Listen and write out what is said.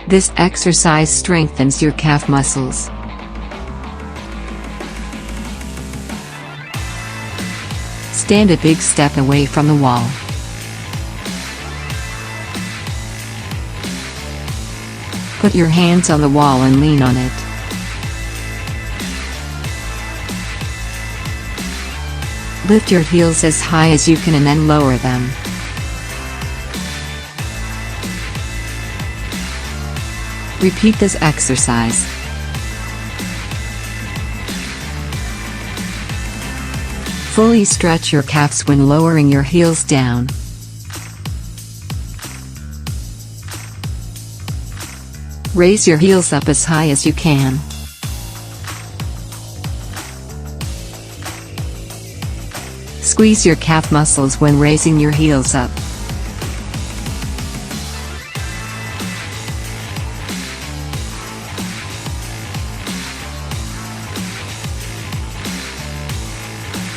This exercise strengthens your calf muscles. Stand a big step away from the wall. Put your hands on the wall and lean on it. Lift your heels as high as you can and then lower them. Repeat this exercise. Fully stretch your calves when lowering your heels down. Raise your heels up as high as you can. Squeeze your calf muscles when raising your heels up.